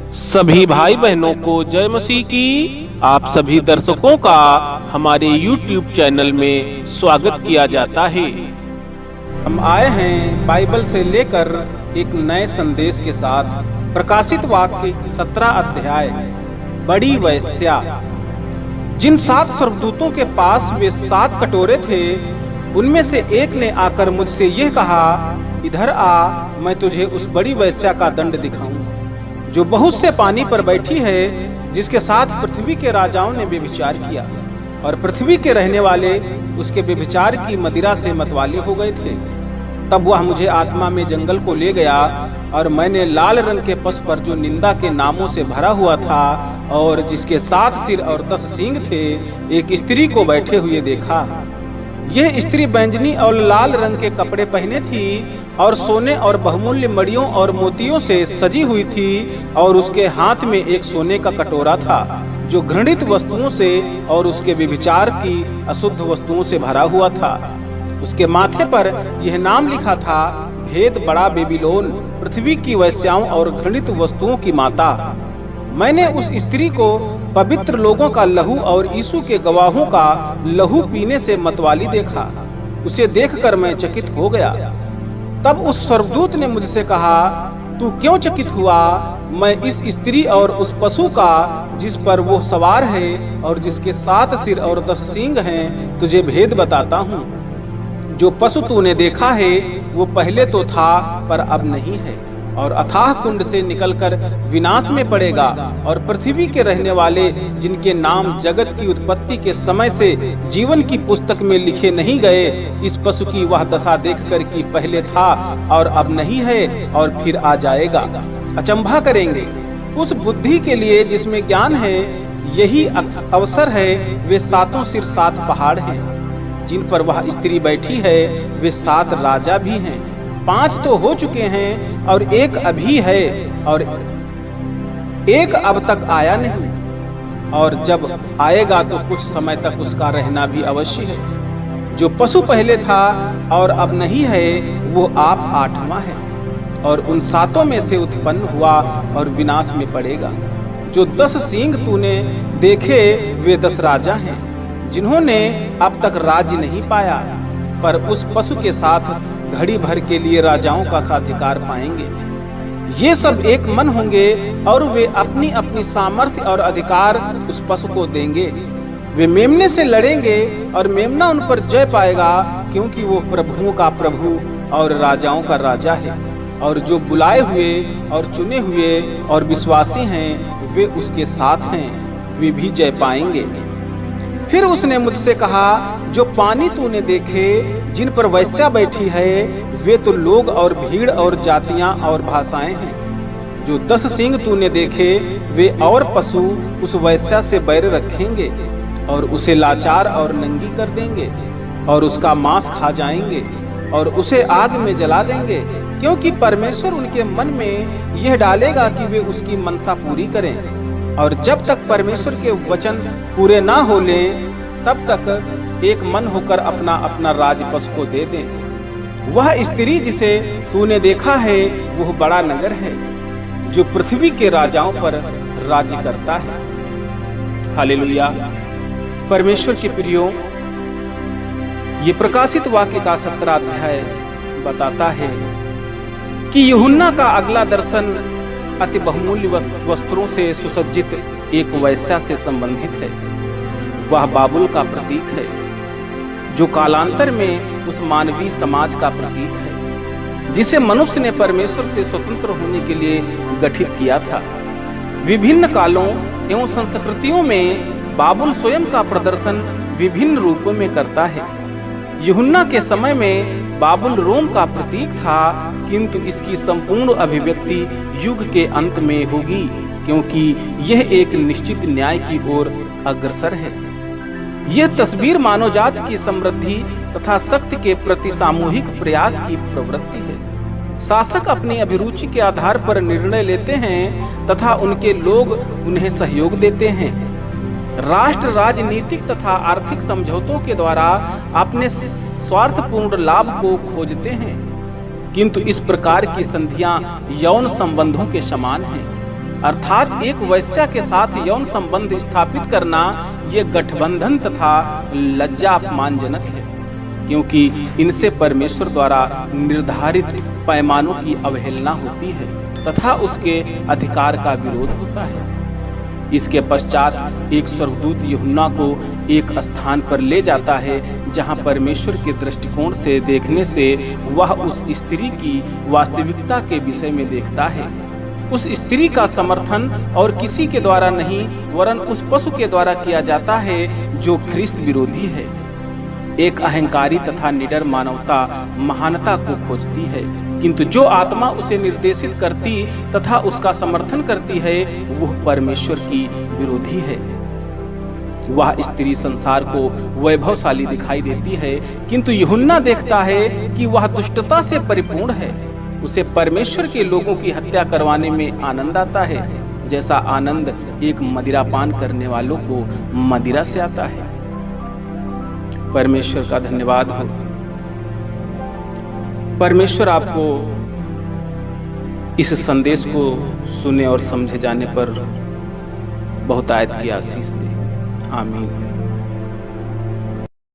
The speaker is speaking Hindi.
सभी भाई बहनों को जय मसीह की। आप सभी दर्शकों का हमारे YouTube चैनल में स्वागत किया जाता है। हम आए हैं बाइबल से लेकर एक नए संदेश के साथ। प्रकाशित वाक्य 17 अध्याय, बड़ी वेश्या। जिन 7 स्वर्गदूतों के पास वे 7 कटोरे थे, उनमें से एक ने आकर मुझसे यह कहा, इधर आ, मैं तुझे उस बड़ी वेश्या का दंड दिखाऊं, जो बहुत से पानी पर बैठी है, जिसके साथ पृथ्वी के राजाओं ने व्यभिचार किया, और पृथ्वी के रहने वाले उसके व्यभिचार की मदिरा से मतवाले हो गए थे। तब वह मुझे आत्मा में जंगल को ले गया, और मैंने लाल रंग के पशु पर, जो निंदा के नामों से भरा हुआ था और जिसके 7 सिर और 10 सींग थे, एक स्त्री को बैठे हुए देखा। यह स्त्री बैंजनी और लाल रंग के कपड़े पहने थी, और सोने और बहुमूल्य मड़ियों और मोतियों से सजी हुई थी, और उसके हाथ में एक सोने का कटोरा था, जो घृणित वस्तुओं से और उसके व्यभिचार की अशुद्ध वस्तुओं से भरा हुआ था। उसके माथे पर यह नाम लिखा था, भेद बड़ा बेबीलोन, पृथ्वी की वेश्याओं और घृणित वस्तुओं की माता। मैंने उस स्त्री को पवित्र लोगों का लहू और यीशु के गवाहों का लहू पीने से मतवाली देखा। उसे देखकर मैं चकित हो गया। तब उस स्वर्गदूत ने मुझसे कहा, तू क्यों चकित हुआ? मैं इस स्त्री और उस पशु का, जिस पर वो सवार है और जिसके 7 सिर और 10 सींग हैं, तुझे भेद बताता हूँ। जो पशु तूने देखा है, वो पहले तो था पर अब नहीं है, और अथाह कुंड से निकलकर विनाश में पड़ेगा। और पृथ्वी के रहने वाले, जिनके नाम जगत की उत्पत्ति के समय से जीवन की पुस्तक में लिखे नहीं गए, इस पशु की वह दशा देखकर कि पहले था और अब नहीं है और फिर आ जाएगा, अचंभा करेंगे। उस बुद्धि के लिए जिसमें ज्ञान है, यही अवसर है। वे 7 सिर 7 पहाड़ हैं, जिन पर वह स्त्री बैठी है। वे 7 राजा भी हैं। 5 तो हो चुके हैं और एक अभी है, और एक अब तक आया नहीं, और जब आएगा तो कुछ समय तक उसका रहना भी अवश्य है। जो पशु पहले था और अब नहीं है, वो आप 8वां है, और उन 7 में से उत्पन्न हुआ और विनाश में पड़ेगा। जो 10 सींग तूने देखे, वे 10 राजा हैं, जिन्होंने अब तक राज्य नहीं पाया, पर उस पशु के साथ घड़ी भर के लिए राजाओं का साधिकार पाएंगे। ये सब एक मन होंगे, और वे अपनी अपनी सामर्थ्य और अधिकार उस पशु को देंगे। वे मेमने से लड़ेंगे, और मेमना उन पर जय पाएगा, क्योंकि वो प्रभुओं का प्रभु और राजाओं का राजा है। और जो बुलाए हुए और चुने हुए और विश्वासी हैं, वे उसके साथ हैं, वे भी जय पाएंगे। फिर उसने मुझसे कहा, जो पानी तूने देखे, जिन पर वेश्या बैठी है, वे तो लोग और भीड़ और जातियां और भाषाएं हैं। जो 10 सींग तूने देखे, वे और पशु उस वेश्या से बैर रखेंगे, और उसे लाचार और नंगी कर देंगे, और उसका मांस खा जाएंगे, और उसे आग में जला देंगे, क्योंकि परमेश्वर उनके मन में यह डालेगा कि वे उसकी मनसा पूरी करें। और जब तक परमेश्वर के वचन पूरे ना हो लें, तब तक एक मन होकर अपना अपना राज पशु को दे दें। वह स्त्री जिसे तूने देखा है, वह बड़ा नगर है, जो पृथ्वी के राजाओं पर राज्य करता है। हालेलुया। परमेश्वर के प्रियो, ये प्रकाशित वाक्य का 17 अध्याय बताता है कि यूहन्ना का अगला दर्शन अति बहुमूल्य वस्त्रों से सुसज्जित एक वेश्या से संबंधित है। वह बाबुल का प्रतीक है, जो कालांतर में उस मानवीय समाज का प्रतीक है, जिसे मनुष्य ने परमेश्वर से स्वतंत्र होने के लिए गठित किया था। विभिन्न कालों एवं संस्कृतियों में बाबुल स्वयं का प्रदर्शन विभिन्न रूपों में करता है। यूहन्ना के समय में बाबुल रोम का प्रतीक था, किंतु इसकी संपूर्ण अभिव्यक्ति युग के अंत में होगी, क्योंकि यह एक निश्चित न्याय की ओर अग्रसर है। यह तस्वीर मानव जाति की समृद्धि तथा शक्ति के प्रति सामूहिक प्रयास की प्रवृत्ति है। शासक अपनी अभिरुचि के आधार पर निर्णय लेते हैं तथा उनके लोग उन्हें सहयोग देते हैं। राष्ट्र राजनीतिक तथा आर्थिक समझौतों के द्वारा अपने स्वार्थपूर्ण लाभ को खोजते हैं, किंतु इस प्रकार की संधियां यौन संबंधों के समान हैं। अर्थात एक वैश्या के साथ यौन संबंध स्थापित करना ये गठबंधन तथा लज्जा अपमानजनक है, क्योंकि इनसे परमेश्वर द्वारा निर्धारित पैमानों की अवहेलना होती है तथा उसके अधिकार का विरोध होता है। इसके पश्चात एक स्वर्गदूत यूहन्ना को एक स्थान पर ले जाता है जहां परमेश्वर के दृष्टिकोण से देखने से वह उस स्त्री की वास्तविकता के विषय में देखता है। उस स्त्री का समर्थन और किसी के द्वारा नहीं वरन उस पशु के द्वारा किया जाता है जो ख्रिस्त विरोधी है। एक अहंकारी तथा निडर मानवता महानता को खोजती है, किंतु जो आत्मा उसे निर्देशित करती तथा उसका समर्थन करती है वह परमेश्वर की विरोधी है। वह स्त्री संसार को वैभवशाली दिखाई देती है, किंतु यूहन्ना देखता है कि वह दुष्टता से परिपूर्ण है। उसे परमेश्वर के लोगों की हत्या करवाने में आनंद आता है, जैसा आनंद एक मदिरापान करने वालों को मदिरा से आता है। परमेश्वर का धन्यवाद हो। परमेश्वर आपको इस संदेश को सुने और समझे जाने पर बहुतायत की आशीष दे। आमीन।